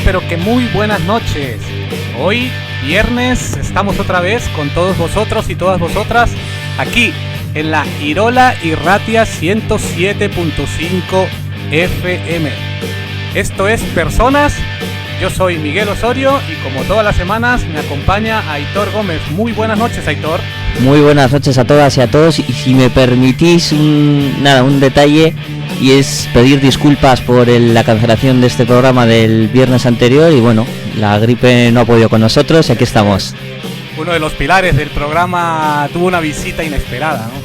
Pero que muy buenas noches. Hoy, viernes, estamos otra vez con todos vosotros y todas vosotras aquí en la Irola Irratia 107.5 FM. Esto es Personas. Yo soy Miguel Osorio y como todas las semanas me acompaña Aitor Gómez. Muy buenas noches, Aitor. Muy buenas noches a todas y a todos. Y si me permitís un detalle, y es pedir disculpas por la cancelación de este programa del viernes anterior. Y bueno, la gripe no ha podido con nosotros y aquí estamos. Uno de los pilares del programa tuvo una visita inesperada, ¿no?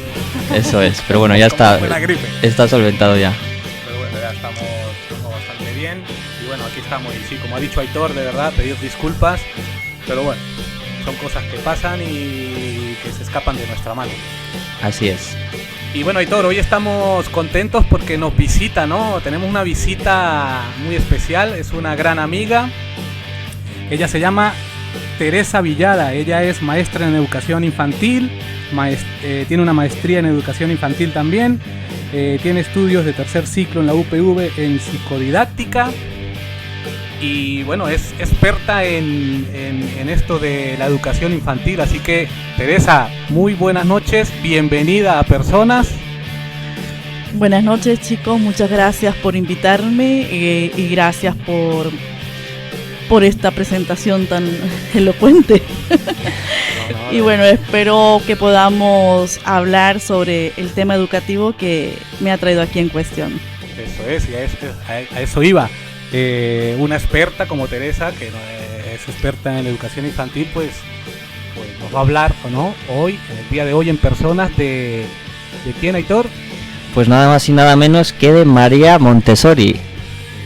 Eso es, pero bueno, ya está. Fue la gripe. Está solventado ya. Pero bueno, ya estamos bastante bien. Y bueno, aquí estamos. Y sí, como ha dicho Aitor, de verdad, pedir disculpas. Pero bueno, son cosas que pasan y que se escapan de nuestra mano. Así es. Y bueno, Aitor, hoy estamos contentos porque nos visita, ¿no? Tenemos una visita muy especial, es una gran amiga. Ella se llama Teresa Villada, ella es maestra en educación infantil, tiene una maestría en educación infantil también, tiene estudios de tercer ciclo en la UPV en psicodidáctica. Y bueno, es experta en esto de la educación infantil. Así que, Teresa, muy buenas noches, bienvenida a Personas. Buenas noches, chicos, muchas gracias por invitarme y gracias por esta presentación tan elocuente. Y bueno, espero que podamos hablar sobre el tema educativo que me ha traído aquí en cuestión. Eso es, y a eso iba. Una experta como Teresa, que es experta en educación infantil, pues nos va a hablar, ¿o no? Hoy, en el día de hoy, en Personas, ¿de quién, Aitor? Pues nada más y nada menos que de María Montessori.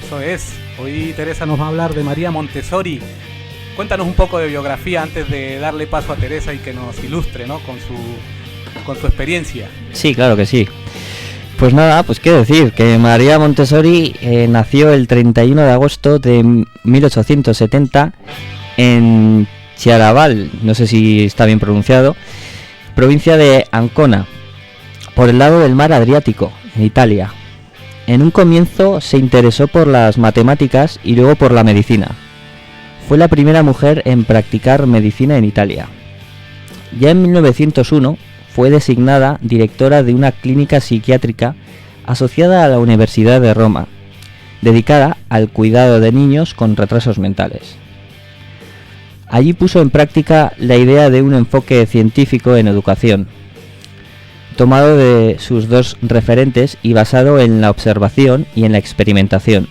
Eso es, hoy Teresa nos va a hablar de María Montessori. Cuéntanos un poco de biografía antes de darle paso a Teresa y que nos ilustre, ¿no? con su experiencia. Sí, claro que sí. Pues nada, pues qué decir, que María Montessori nació el 31 de agosto de 1870 en Chiaraval, no sé si está bien pronunciado, provincia de Ancona, por el lado del mar Adriático, en Italia. En un comienzo se interesó por las matemáticas y luego por la medicina. Fue la primera mujer en practicar medicina en Italia. Ya en 1901 fue designada directora de una clínica psiquiátrica asociada a la Universidad de Roma, dedicada al cuidado de niños con retrasos mentales. Allí puso en práctica la idea de un enfoque científico en educación, tomado de sus dos referentes y basado en la observación y en la experimentación.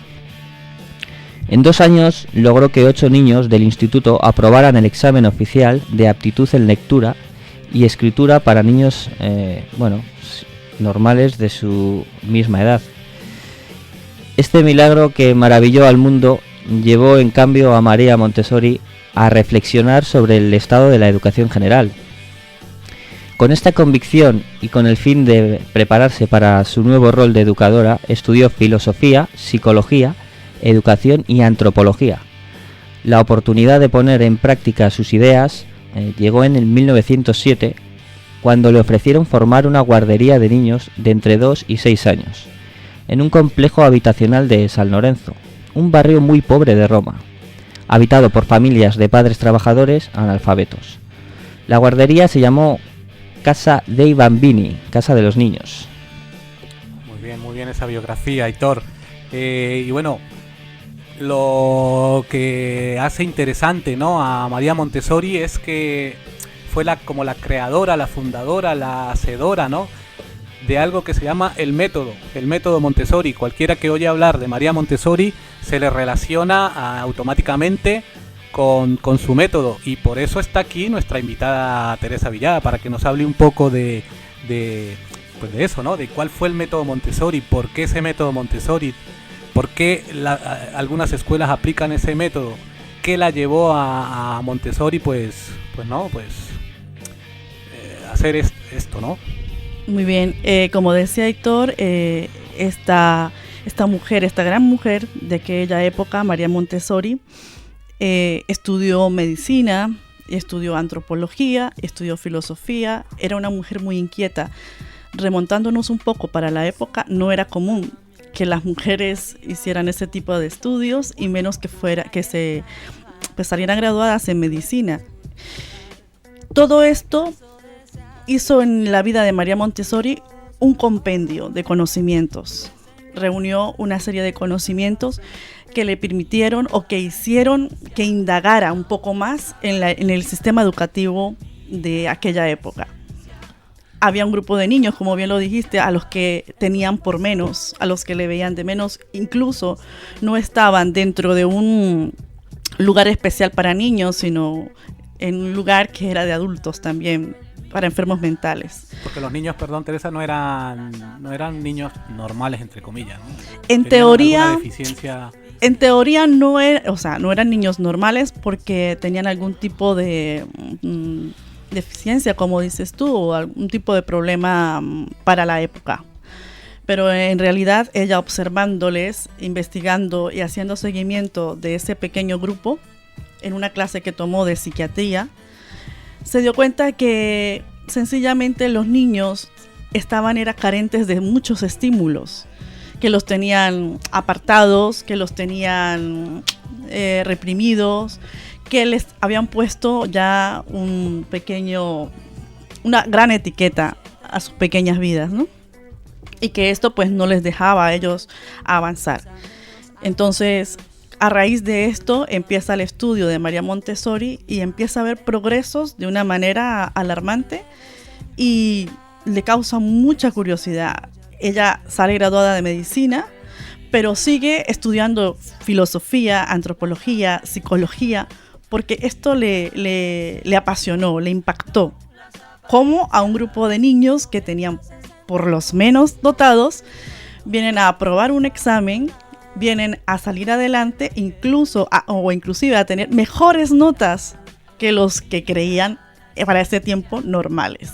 En 2 años logró que 8 niños del instituto aprobaran el examen oficial de aptitud en lectura y escritura para niños normales de su misma edad. Este milagro que maravilló al mundo llevó en cambio a María Montessori a reflexionar sobre el estado de la educación general. Con esta convicción y con el fin de prepararse para su nuevo rol de educadora, estudió filosofía, psicología, educación y antropología. La oportunidad de poner en práctica sus ideas llegó en el 1907, cuando le ofrecieron formar una guardería de niños de entre 2 y 6 años, en un complejo habitacional de San Lorenzo, un barrio muy pobre de Roma, habitado por familias de padres trabajadores analfabetos. La guardería se llamó Casa dei Bambini, Casa de los Niños. Muy bien esa biografía, Aitor. Y bueno, lo que hace interesante, ¿no?, a María Montessori es que fue como la creadora, la fundadora, la hacedora, ¿no?, de algo que se llama el método Montessori. Cualquiera que oye hablar de María Montessori se le relaciona automáticamente con su método, y por eso está aquí nuestra invitada Teresa Villada, para que nos hable un poco de eso, ¿no?, de cuál fue el método Montessori, por qué ese método Montessori, por qué algunas escuelas aplican ese método, qué la llevó a Montessori hacer esto, ¿no? Muy bien, como decía Héctor, esta esta mujer, esta gran mujer de aquella época, María Montessori, estudió medicina, estudió antropología, estudió filosofía, era una mujer muy inquieta. Remontándonos un poco para la época, no era común que las mujeres hicieran ese tipo de estudios y menos que salieran graduadas en medicina. Todo esto hizo en la vida de María Montessori un compendio de conocimientos. Reunió una serie de conocimientos que le permitieron o que hicieron que indagara un poco más en el sistema educativo de aquella época. Había un grupo de niños, como bien lo dijiste, a los que tenían por menos, a los que le veían de menos, incluso no estaban dentro de un lugar especial para niños, sino en un lugar que era de adultos también, para enfermos mentales. Porque los niños, perdón Teresa, no eran niños normales, entre comillas, ¿no? En teoría no eran niños normales porque tenían algún tipo de deficiencia, como dices tú, o algún tipo de problema para la época. Pero en realidad ella, observándoles, investigando y haciendo seguimiento de ese pequeño grupo en una clase que tomó de psiquiatría, se dio cuenta que sencillamente los niños eran carentes de muchos estímulos, que los tenían apartados, que los tenían reprimidos, que les habían puesto ya una gran etiqueta a sus pequeñas vidas, ¿no? Y que esto pues no les dejaba a ellos avanzar. Entonces, a raíz de esto empieza el estudio de María Montessori y empieza a ver progresos de una manera alarmante y le causa mucha curiosidad. Ella sale graduada de medicina, pero sigue estudiando filosofía, antropología, psicología, porque esto le apasionó, le impactó. Como a un grupo de niños que tenían por los menos dotados, vienen a aprobar un examen, vienen a salir adelante, inclusive a tener mejores notas que los que creían para ese tiempo normales.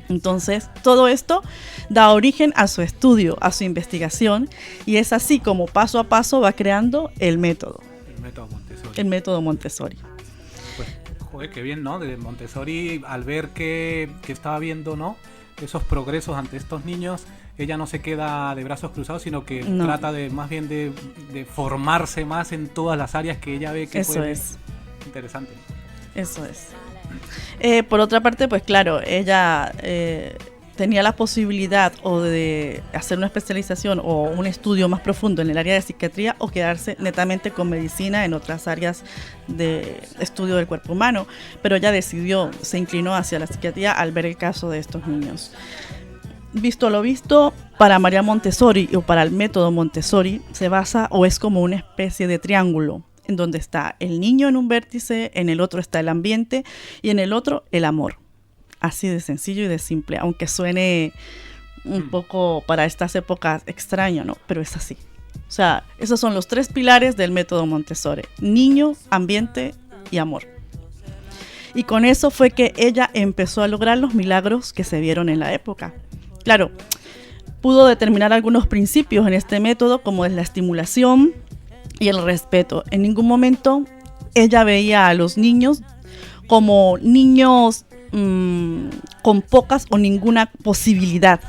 Entonces, todo esto da origen a su estudio, a su investigación, y es así como paso a paso va creando el método. El método Montessori. Pues, joder, qué bien, ¿no? De Montessori, al ver que estaba viendo, ¿no?, esos progresos ante estos niños, ella no se queda de brazos cruzados, sino que trata más bien de formarse más en todas las áreas que ella ve que eso es interesante. Eso es. Por otra parte, pues claro, ella tenía la posibilidad o de hacer una especialización o un estudio más profundo en el área de psiquiatría o quedarse netamente con medicina en otras áreas de estudio del cuerpo humano, pero ella se inclinó hacia la psiquiatría al ver el caso de estos niños. Visto lo visto, para María Montessori o para el método Montessori se basa o es como una especie de triángulo en donde está el niño en un vértice, en el otro está el ambiente y en el otro el amor. Así de sencillo y de simple, aunque suene un poco para estas épocas extraño, ¿no? Pero es así. O sea, esos son los 3 pilares del método Montessori: niño, ambiente y amor. Y con eso fue que ella empezó a lograr los milagros que se vieron en la época. Claro, pudo determinar algunos principios en este método, como es la estimulación y el respeto. En ningún momento ella veía a los niños como niños con pocas o ninguna posibilidad.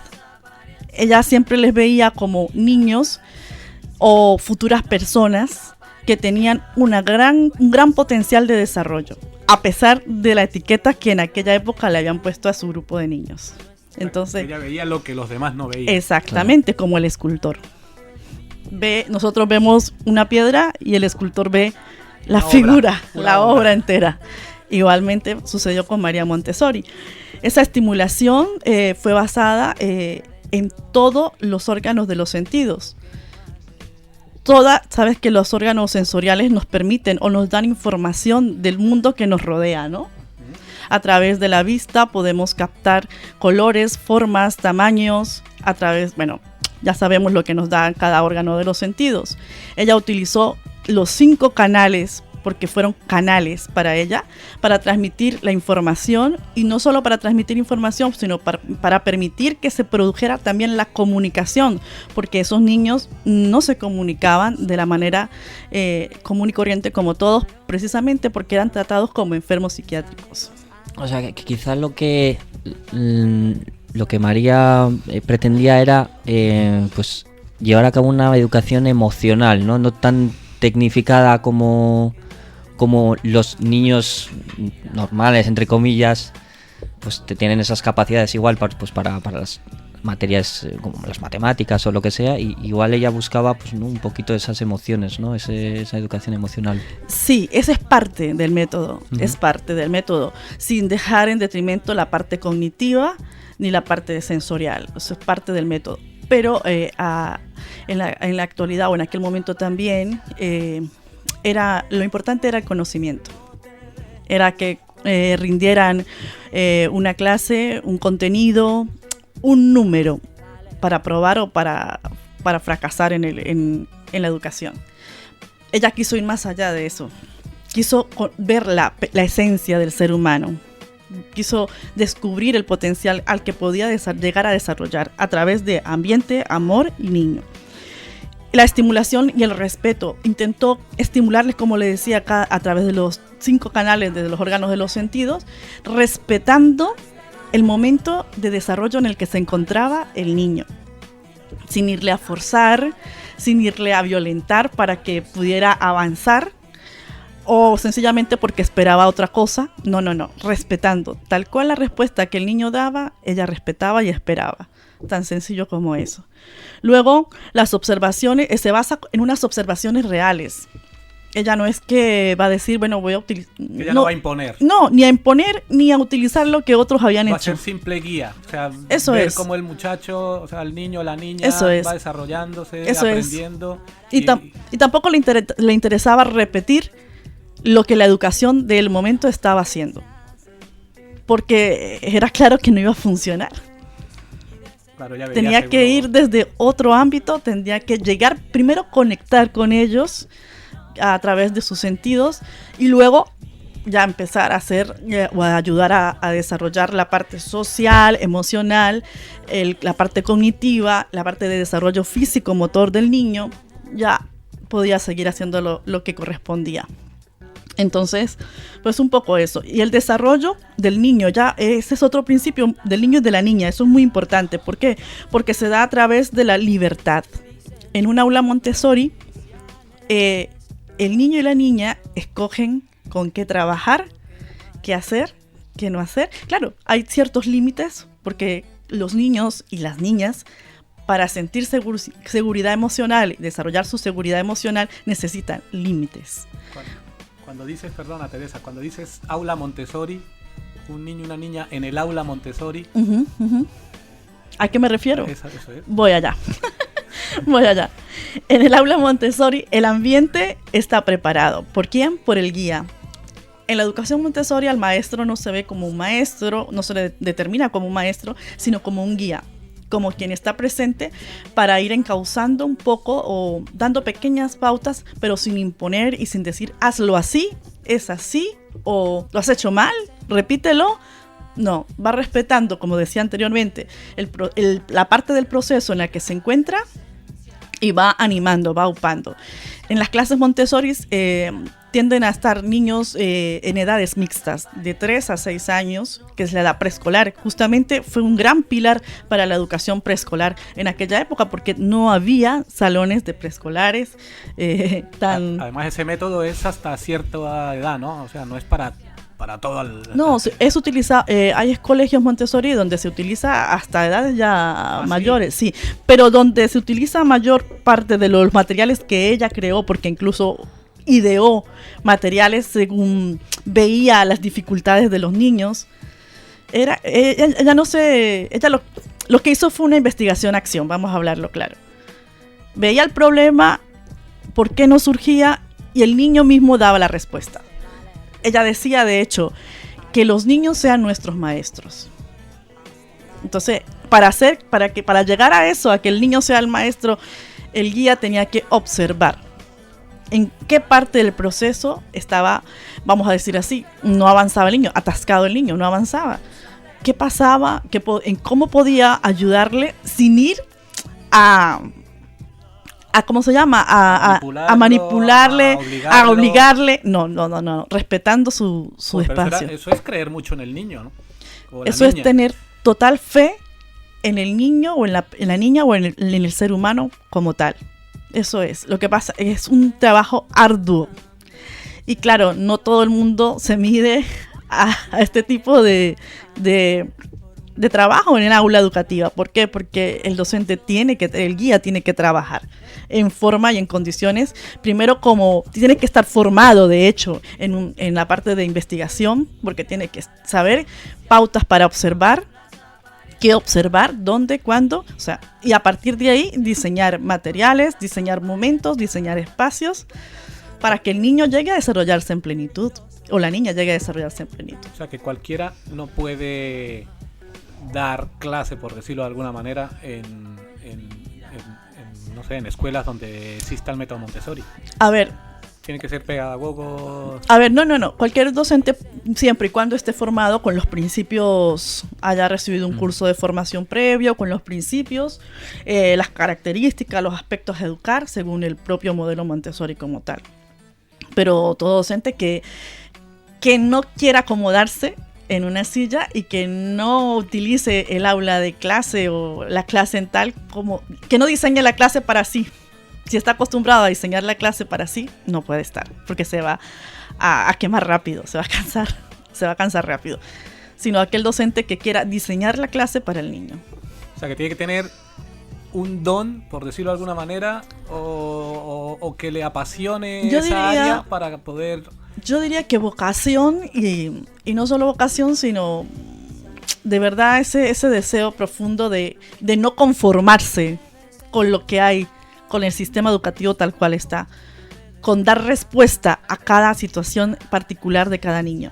Ella siempre les veía como niños o futuras personas que tenían un gran potencial de desarrollo, a pesar de la etiqueta que en aquella época le habían puesto a su grupo de niños. Entonces, ella veía lo que los demás no veían. Exactamente, como el escultor. Nosotros vemos una piedra y el escultor ve la figura, la obra entera. Igualmente sucedió con María Montessori. Esa estimulación fue basada en todos los órganos de los sentidos. Sabes que los órganos sensoriales nos permiten o nos dan información del mundo que nos rodea, ¿no? A través de la vista podemos captar colores, formas, tamaños, ya sabemos lo que nos da cada órgano de los sentidos. Ella utilizó los 5 canales porque fueron canales para ella, para transmitir la información, y no solo para transmitir información, sino para permitir que se produjera también la comunicación, porque esos niños no se comunicaban de la manera común y corriente como todos, precisamente porque eran tratados como enfermos psiquiátricos. O sea, que quizás lo que María pretendía era pues llevar a cabo una educación emocional, no tan tecnificada como los niños normales, entre comillas, pues tienen esas capacidades igual para las materias como las matemáticas o lo que sea, y igual ella buscaba pues, ¿no? un poquito de esas emociones, ¿no? Esa educación emocional. Sí, esa es parte del método, es parte del método, sin dejar en detrimento la parte cognitiva ni la parte sensorial, eso es parte del método. Pero en la actualidad o en aquel momento también lo importante era el conocimiento, era que rindieran una clase, un contenido, un número para aprobar o para fracasar en la educación. Ella quiso ir más allá de eso, quiso ver la esencia del ser humano, quiso descubrir el potencial al que podía llegar a desarrollar a través de ambiente, amor y niño. La estimulación y el respeto. Intentó estimularles, como le decía acá, a través de los 5 canales de los órganos de los sentidos, respetando el momento de desarrollo en el que se encontraba el niño, sin irle a forzar, sin irle a violentar para que pudiera avanzar, o sencillamente porque esperaba otra cosa. No, respetando. Tal cual la respuesta que el niño daba, ella respetaba y esperaba. Tan sencillo como eso. Luego, las observaciones, se basa en unas observaciones reales. Ella no es que va a decir, bueno, voy a utilizar... Ella no va a imponer. No, ni a imponer, ni a utilizar lo que otros habían hecho. Va a ser simple guía. O sea, eso ver es. Cómo el muchacho, o sea, el niño o la niña va desarrollándose, eso aprendiendo. Y tampoco le interesaba repetir lo que la educación del momento estaba haciendo, porque era claro que no iba a funcionar. Claro, tenía que ir desde otro ámbito, tendría que llegar primero, conectar con ellos a través de sus sentidos, y luego ya empezar a hacer o a ayudar a desarrollar la parte social, emocional, la parte cognitiva, la parte de desarrollo físico motor del niño. Ya podía seguir haciendo lo que correspondía. Entonces, pues un poco eso. Y el desarrollo del niño, ya ese es otro principio del niño y de la niña. Eso es muy importante. ¿Por qué? Porque se da a través de la libertad. En un aula Montessori, el niño y la niña escogen con qué trabajar, qué hacer, qué no hacer. Claro, hay ciertos límites, porque los niños y las niñas, para sentir seguridad emocional y desarrollar su seguridad emocional, necesitan límites. Cuando dices, perdona Teresa, cuando dices aula Montessori, un niño y una niña en el aula Montessori... ¿A qué me refiero? Eso es. Voy allá. Voy allá. En el aula Montessori, el ambiente está preparado. ¿Por quién? Por el guía. En la educación Montessori, al maestro no se ve como un maestro, no se le determina como un maestro, sino como un guía, como quien está presente para ir encauzando un poco o dando pequeñas pautas, pero sin imponer y sin decir hazlo así, es así, o lo has hecho mal, repítelo. No, va respetando, como decía anteriormente, la parte del proceso en la que se encuentra, y va animando, va upando. En las clases Montessori tienden a estar niños en edades mixtas, de 3 a 6 años, que es la edad preescolar. Justamente fue un gran pilar para la educación preescolar en aquella época, porque no había salones de preescolares tan... Además, ese método es hasta cierta edad, ¿no? O sea, no es para todo el... No, es utilizado, hay colegios Montessori donde se utiliza hasta edades ya mayores, sí, pero donde se utiliza mayor parte de los materiales que ella creó, porque incluso ideó materiales según veía las dificultades de los niños. Ella lo que hizo fue una investigación-acción, vamos a hablarlo claro. Veía el problema, por qué no surgía, y el niño mismo daba la respuesta. Ella decía, de hecho, que los niños sean nuestros maestros. Entonces, para llegar a eso, a que el niño sea el maestro, el guía tenía que observar. en qué parte del proceso estaba, vamos a decir así, no avanzaba el niño, atascado el niño, no avanzaba. ¿Qué pasaba? En cómo podía ayudarle sin ir a ¿cómo se llama? A manipularle, a obligarle. No, respetando su espacio. Eso es creer mucho en el niño, ¿no? Eso es tener total fe en el niño o en la niña o en el ser humano como tal. Eso es. Lo que pasa es un trabajo arduo. Y claro, no todo el mundo se mide a este tipo de trabajo en el aula educativa. ¿Por qué? Porque el docente el guía tiene que trabajar en forma y en condiciones. Primero, como tiene que estar formado, de hecho, en la parte de investigación, porque tiene que saber pautas para observar, qué observar, dónde, cuándo, o sea, y a partir de ahí diseñar materiales, diseñar momentos, diseñar espacios para que el niño llegue a desarrollarse en plenitud o la niña llegue a desarrollarse en plenitud. O sea, que cualquiera no puede dar clase, por decirlo de alguna manera, no sé, en escuelas donde exista el método Montessori. A ver, tiene que ser pedagogos. A ver, no. Cualquier docente, siempre y cuando esté formado con los principios, haya recibido un curso de formación previo, con los principios, las características, los aspectos a educar, según el propio modelo Montessori como tal. Pero todo docente que no quiera acomodarse en una silla y que no utilice el aula de clase o la clase en tal, como que no diseñe la clase para sí. Si está acostumbrado a diseñar la clase para sí, no puede estar, porque se va a quemar rápido, se va a cansar rápido. Sino aquel docente que quiera diseñar la clase para el niño. O sea, que tiene que tener un don, por decirlo de alguna manera, o que le apasione área para poder... Yo diría que vocación, y no solo vocación, sino de verdad ese deseo profundo de no conformarse con lo que hay, con el sistema educativo tal cual está, con dar respuesta a cada situación particular de cada niño.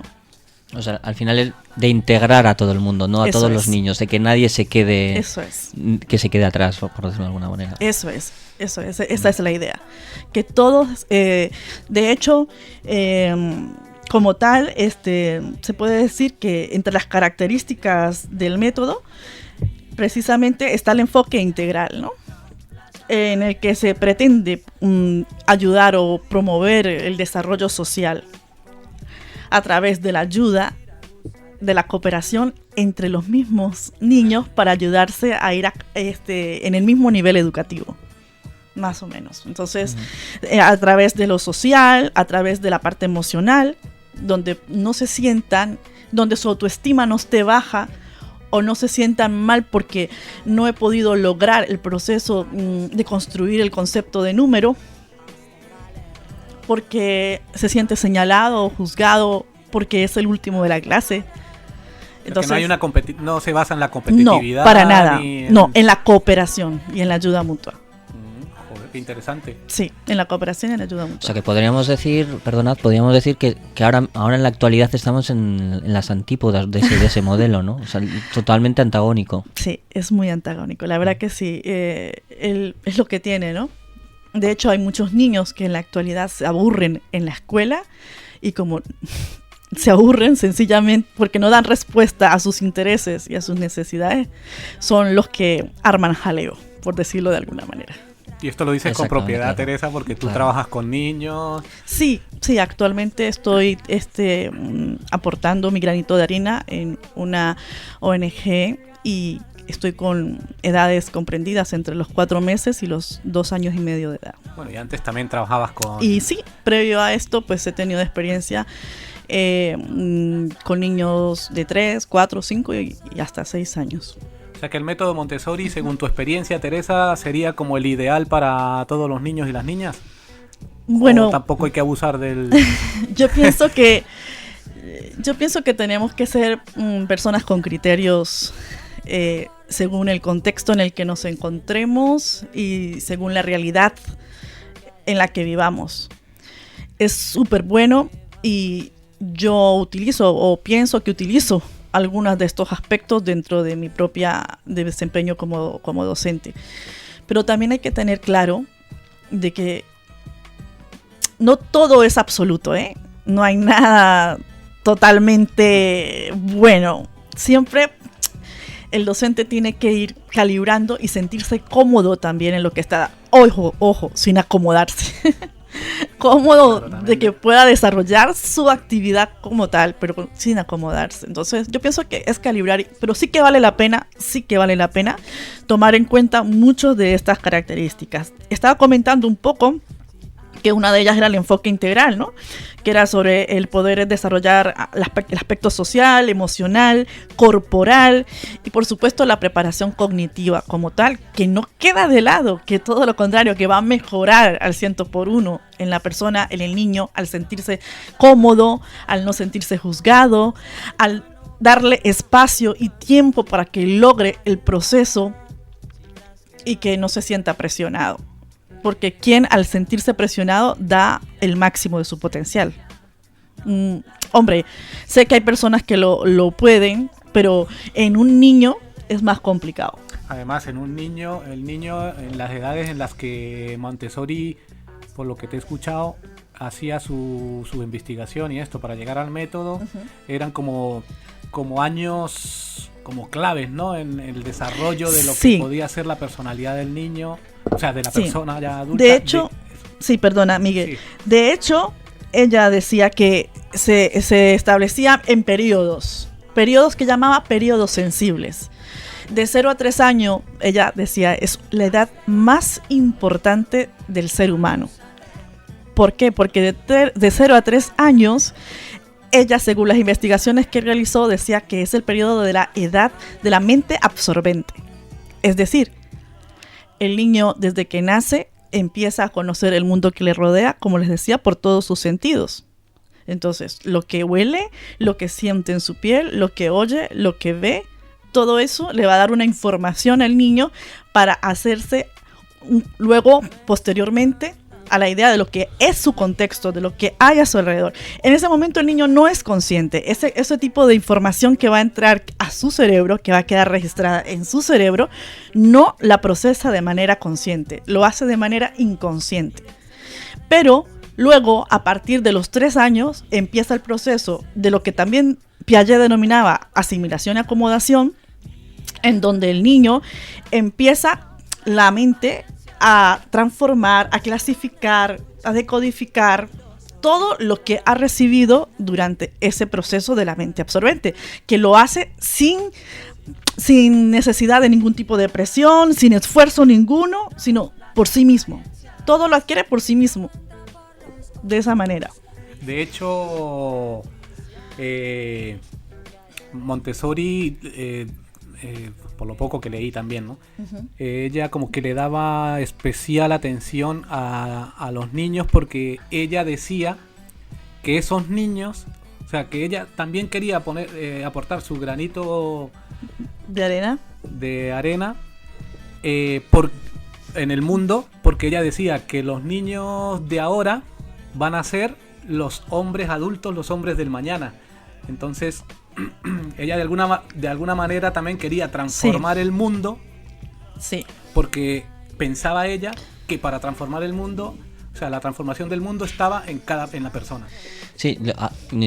O sea, al final es de integrar a todo el mundo, no a Eso todos es. los niños, de que nadie se quede, Eso es. que se quede atrás, por decirlo de alguna manera. Eso es, esa es la idea. Que todos, de hecho, como tal, se puede decir que entre las características del método, precisamente está el enfoque integral, ¿no? En el que se pretende ayudar o promover el desarrollo social a través de la ayuda, de la cooperación entre los mismos niños para ayudarse a ir en el mismo nivel educativo, más o menos. Entonces, a través de lo social, a través de la parte emocional, donde no se sientan, donde su autoestima no esté baja, o no se sientan mal porque no he podido lograr el proceso de construir el concepto de número, porque se siente señalado o juzgado porque es el último de la clase. Entonces, no se basa en la competitividad. No, para nada. No, en la cooperación y en la ayuda mutua. Joder, qué interesante. Sí, en la cooperación y en la ayuda mutua. O sea que podríamos decir que ahora en la actualidad estamos en las antípodas de ese modelo, ¿no? O sea, totalmente antagónico. Sí, es muy antagónico. La verdad que sí. Es lo que tiene, ¿no? De hecho, hay muchos niños que en la actualidad se aburren en la escuela y como se aburren sencillamente porque no dan respuesta a sus intereses y a sus necesidades, son los que arman jaleo, por decirlo de alguna manera. Y esto lo dices con propiedad, Teresa, porque tú trabajas con niños. Sí, actualmente estoy aportando mi granito de arena en una ONG y estoy con edades comprendidas entre los 4 meses y los 2 años y medio de edad. Bueno, y antes también trabajabas con... Y sí, previo a esto, pues he tenido experiencia con niños de 3, 4, 5 y hasta 6 años. O sea que el método Montessori, según tu experiencia, Teresa, sería como el ideal para todos los niños y las niñas. Bueno, ¿O tampoco hay que abusar del... Yo pienso que tenemos que ser personas con criterios según el contexto en el que nos encontremos y según la realidad en la que vivamos. Es súper bueno y yo utilizo o pienso que utilizo algunos de estos aspectos dentro de mi propia desempeño como docente. Pero también hay que tener claro de que no todo es absoluto, ¿eh? No hay nada totalmente bueno. Siempre el docente tiene que ir calibrando y sentirse cómodo también en lo que está. Ojo, sin acomodarse. Cómodo, claro, de que pueda desarrollar su actividad como tal, pero sin acomodarse. Entonces yo pienso que es calibrar, pero sí que vale la pena tomar en cuenta muchas de estas características. Estaba comentando un poco que una de ellas era el enfoque integral, ¿no? Que era sobre el poder desarrollar el aspecto social, emocional, corporal y por supuesto la preparación cognitiva como tal, que no queda de lado, que todo lo contrario, que va a mejorar al 100% en la persona, en el niño, al sentirse cómodo, al no sentirse juzgado, al darle espacio y tiempo para que logre el proceso y que no se sienta presionado. Porque quien al sentirse presionado da el máximo de su potencial. Hombre, sé que hay personas que lo pueden, pero en un niño es más complicado. Además, el niño en las edades en las que Montessori, por lo que te he escuchado, hacía su investigación y esto para llegar al método, eran como años como claves, ¿no? En el desarrollo de lo que podía ser la personalidad del niño, o sea, de la persona ya adulta. De hecho, perdona, Miguel. Sí. De hecho, ella decía que se establecía en periodos que llamaba periodos sensibles. De 0 a 3 años, ella decía, es la edad más importante del ser humano. ¿Por qué? Porque de 0 a 3 años, ella, según las investigaciones que realizó, decía que es el periodo de la edad de la mente absorbente. Es decir, el niño desde que nace empieza a conocer el mundo que le rodea, como les decía, por todos sus sentidos. Entonces, lo que huele, lo que siente en su piel, lo que oye, lo que ve, todo eso le va a dar una información al niño para hacerse luego, posteriormente, a la idea de lo que es su contexto, de lo que hay a su alrededor. En ese momento el niño no es consciente. Ese tipo de información que va a entrar a su cerebro, que va a quedar registrada en su cerebro, no la procesa de manera consciente, lo hace de manera inconsciente. Pero luego, a partir de los 3 años, empieza el proceso de lo que también Piaget denominaba asimilación y acomodación, en donde el niño empieza la mente a transformar, a clasificar, a decodificar todo lo que ha recibido durante ese proceso de la mente absorbente, que lo hace sin necesidad de ningún tipo de presión, sin esfuerzo ninguno, sino por sí mismo. Todo lo adquiere por sí mismo, de esa manera. De hecho, Montessori, por lo poco que leí también, ¿no? Ella como que le daba especial atención a los niños, porque ella decía que esos niños, o sea, que ella también quería aportar su granito de arena en el mundo, porque ella decía que los niños de ahora van a ser los hombres adultos, los hombres del mañana. Entonces ella de alguna manera también quería transformar el mundo, porque pensaba ella que para transformar el mundo, o sea, la transformación del mundo estaba en la persona. Sí,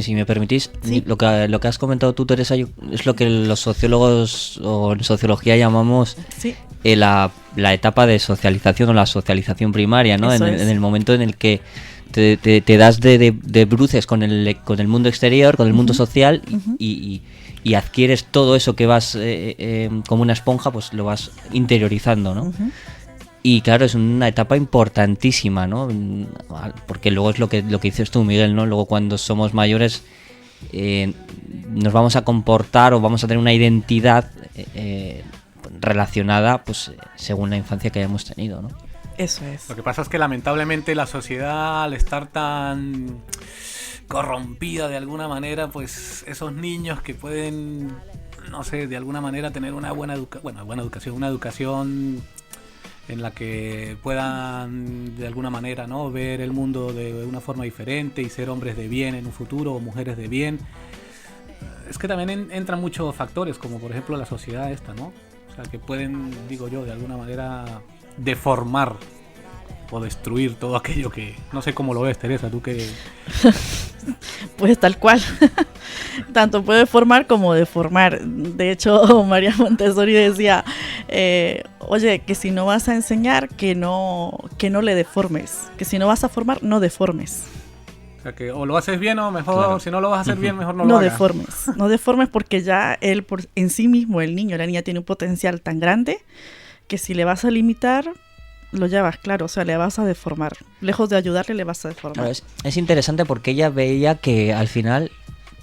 si me permitís, lo que has comentado tú, Teresa, es lo que los sociólogos o en sociología llamamos la etapa de socialización o la socialización primaria, ¿no? En el momento en el que te das de bruces con el mundo exterior, con el mundo social, y adquieres todo eso que vas como una esponja, pues lo vas interiorizando, ¿no? Y claro, es una etapa importantísima, ¿no? Porque luego es lo que dices tú, Miguel, ¿no? Luego cuando somos mayores nos vamos a comportar o vamos a tener una identidad relacionada, pues según la infancia que hayamos tenido, ¿no? Eso es. Lo que pasa es que lamentablemente la sociedad, al estar tan corrompida de alguna manera, pues esos niños que pueden, no sé, de alguna manera tener una buena educación, una educación en la que puedan de alguna manera, ¿no?, ver el mundo de una forma diferente y ser hombres de bien en un futuro o mujeres de bien. Es que también entran muchos factores, como por ejemplo la sociedad esta, ¿no? O sea, que pueden, digo yo, de alguna manera deformar tipo destruir todo aquello que... No sé cómo lo ves, Teresa, tú que... Pues tal cual. Tanto puede formar como deformar. De hecho, María Montessori decía, oye, que si no vas a enseñar, que no le deformes. Que si no vas a formar, no deformes. O sea, que o lo haces bien o mejor, Claro. si no lo vas a hacer bien, mejor no No lo hagas. deformes. No deformes porque ya él en sí mismo, el niño, la niña tiene un potencial tan grande que si le vas a limitar, lo llevas, claro, o sea, le vas a deformar. Lejos de ayudarle, le vas a deformar. Claro, es interesante porque ella veía que al final,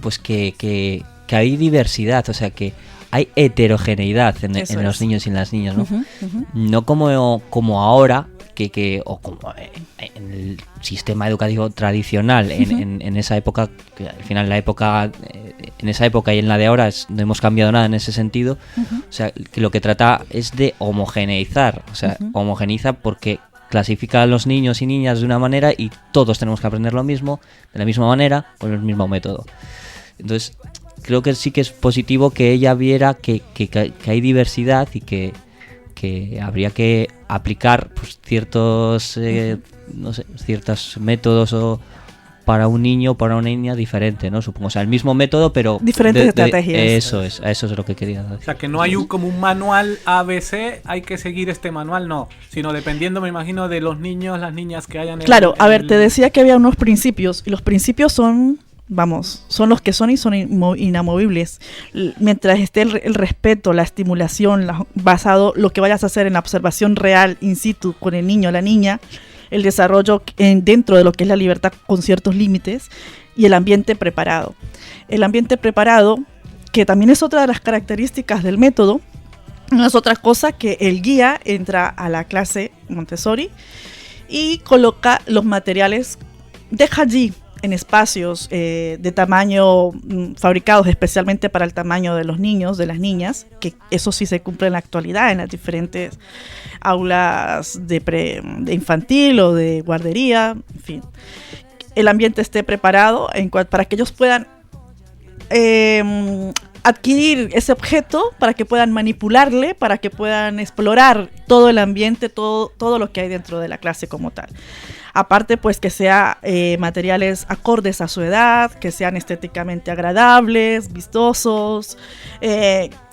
pues que hay diversidad, o sea, que hay heterogeneidad Eso en los es. niños y en las niñas, ¿no? Ujú, ujú. No como ahora, o como en el sistema educativo tradicional, en esa época, que al final en esa época y en la de ahora no hemos cambiado nada en ese sentido. Ujú. O sea, que lo que trata es de homogeneizar, o sea, Ujú. homogeniza porque clasifica a los niños y niñas de una manera y todos tenemos que aprender lo mismo, de la misma manera, con el mismo método. Entonces, creo que sí que es positivo que ella viera que hay diversidad y que habría que aplicar pues, ciertos no sé, ciertos métodos para un niño o para una niña diferente, ¿no? Supongo, o sea, el mismo método, pero Diferentes estrategias. Eso es lo que quería decir. O sea, que no hay como un manual ABC, hay que seguir este manual, no. Sino dependiendo, me imagino, de los niños, las niñas que hayan... Claro, a ver, te decía que había unos principios, y los principios son, vamos, son los que son y son inamovibles. Mientras esté el respeto, la estimulación, basado lo que vayas a hacer en la observación real, in situ, con el niño o la niña, el desarrollo dentro de lo que es la libertad con ciertos límites, y el ambiente preparado. El ambiente preparado, que también es otra de las características del método, no es otra cosa que el guía entra a la clase Montessori y coloca los materiales, deja allí en espacios de tamaño fabricados especialmente para el tamaño de los niños, de las niñas, que eso sí se cumple en la actualidad en las diferentes aulas de infantil o de guardería, en fin. El ambiente esté preparado para que ellos puedan adquirir ese objeto, para que puedan manipularle, para que puedan explorar todo el ambiente, todo lo que hay dentro de la clase como tal. Aparte, pues que sea materiales acordes a su edad, que sean estéticamente agradables, vistosos,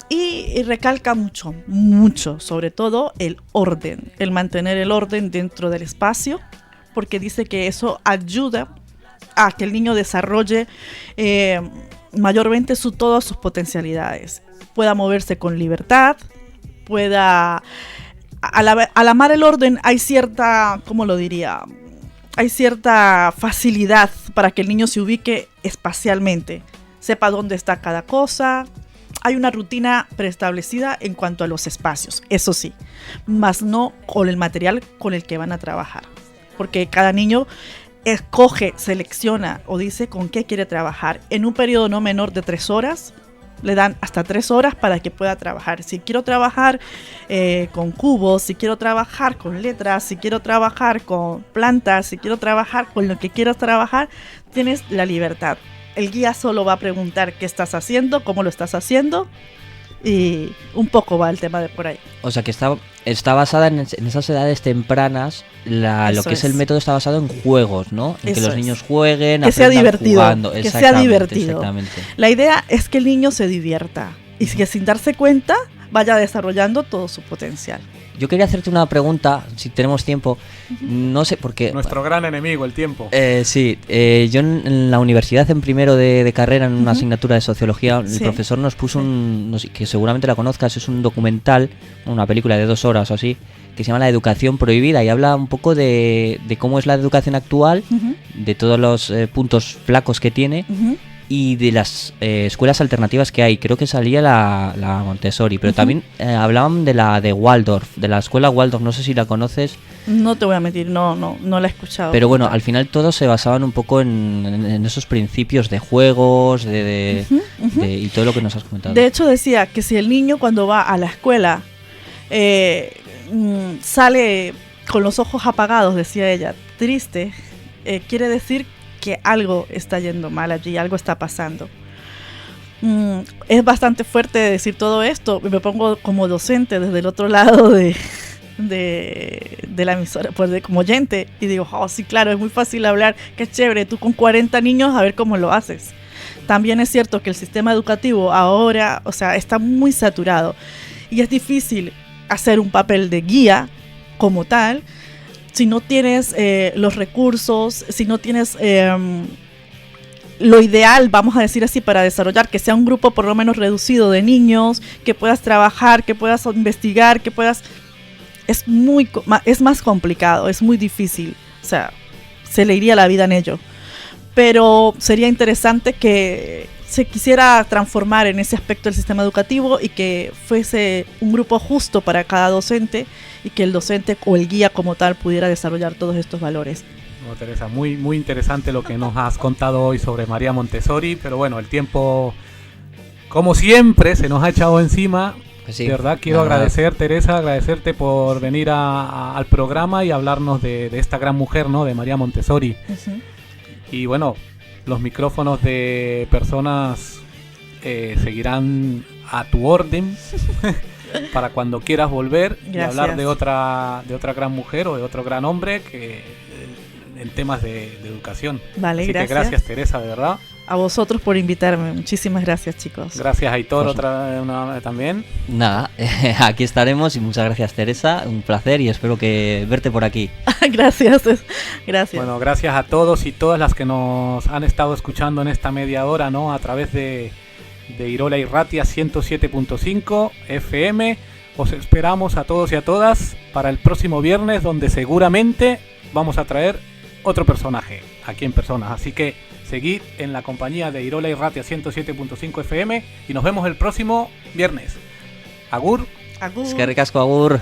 y recalca mucho, sobre todo el orden, el mantener el orden dentro del espacio, porque dice que eso ayuda a que el niño desarrolle mayormente todas sus potencialidades, pueda moverse con libertad, pueda... Al amar el orden hay cierta, ¿cómo lo diría? Hay cierta facilidad para que el niño se ubique espacialmente, sepa dónde está cada cosa. Hay una rutina preestablecida en cuanto a los espacios, eso sí, más no con el material con el que van a trabajar, porque cada niño escoge, selecciona o dice con qué quiere trabajar. En un periodo no menor de 3 horas, le dan hasta 3 horas para que pueda trabajar. Si quiero trabajar con cubos, si quiero trabajar con letras, si quiero trabajar con plantas, si quiero trabajar con lo que quieras trabajar, tienes la libertad. El guía solo va a preguntar qué estás haciendo, cómo lo estás haciendo, y un poco va el tema de por ahí. O sea que está basada en esas edades tempranas, lo que es el método está basado en juegos, ¿no? En que los niños jueguen, que sea divertido, jugando. Que sea divertido. Exactamente. La idea es que el niño se divierta y que sin darse cuenta vaya desarrollando todo su potencial. Yo quería hacerte una pregunta, si tenemos tiempo. No sé por qué. Nuestro gran enemigo, el tiempo. Sí, yo en la universidad, en primero de carrera, en una asignatura de sociología, el profesor nos puso no sé, que seguramente la conozcas, es un documental, una película de 2 horas o así, que se llama La educación prohibida, y habla un poco de cómo es la educación actual, de todos los puntos flacos que tiene, y de las escuelas alternativas que hay. Creo que salía la Montessori, pero también hablaban de la de Waldorf, de la escuela Waldorf, no sé si la conoces. No te voy a mentir, no la he escuchado. Pero bueno, al final todos se basaban un poco en esos principios de juegos, y todo lo que nos has comentado. De hecho decía que si el niño cuando va a la escuela sale con los ojos apagados, decía ella, triste, quiere decir que algo está yendo mal allí, algo está pasando. Es bastante fuerte decir todo esto. Me pongo como docente desde el otro lado de la emisora, pues como oyente, y digo, oh, sí, claro, es muy fácil hablar, qué chévere, tú con 40 niños a ver cómo lo haces. También es cierto que el sistema educativo ahora, o sea, está muy saturado y es difícil hacer un papel de guía como tal si no tienes los recursos, si no tienes lo ideal, vamos a decir así, para desarrollar, que sea un grupo por lo menos reducido de niños, que puedas trabajar, que puedas investigar, que puedas... Es más complicado, es muy difícil, o sea, se le iría la vida en ello. Pero sería interesante que se quisiera transformar en ese aspecto del sistema educativo y que fuese un grupo justo para cada docente y que el docente o el guía como tal pudiera desarrollar todos estos valores. No, Teresa, muy, muy interesante lo que nos has contado hoy sobre María Montessori, pero bueno, el tiempo, como siempre, se nos ha echado encima. Pues sí, de verdad, quiero agradecer, Teresa, agradecerte por venir al programa y hablarnos de esta gran mujer, ¿no? De María Montessori. Uh-huh. Y bueno, los micrófonos de personas seguirán a tu orden para cuando quieras volver. Gracias. Y hablar de otra gran mujer o de otro gran hombre que en temas de educación. Vale, así gracias. Que gracias, Teresa, de verdad. A vosotros por invitarme. Muchísimas gracias, chicos. Gracias, Aitor, también. Nada, aquí estaremos y muchas gracias, Teresa. Un placer y espero que verte por aquí. Gracias. Bueno, gracias a todos y todas las que nos han estado escuchando en esta media hora, ¿no? A través de Irola y Ratia 107.5 FM. Os esperamos a todos y a todas para el próximo viernes, donde seguramente vamos a traer otro personaje aquí en persona. Así que seguid en la compañía de Irola y Ratia 107.5 FM y nos vemos el próximo viernes. Agur. Eskerrik asko, agur.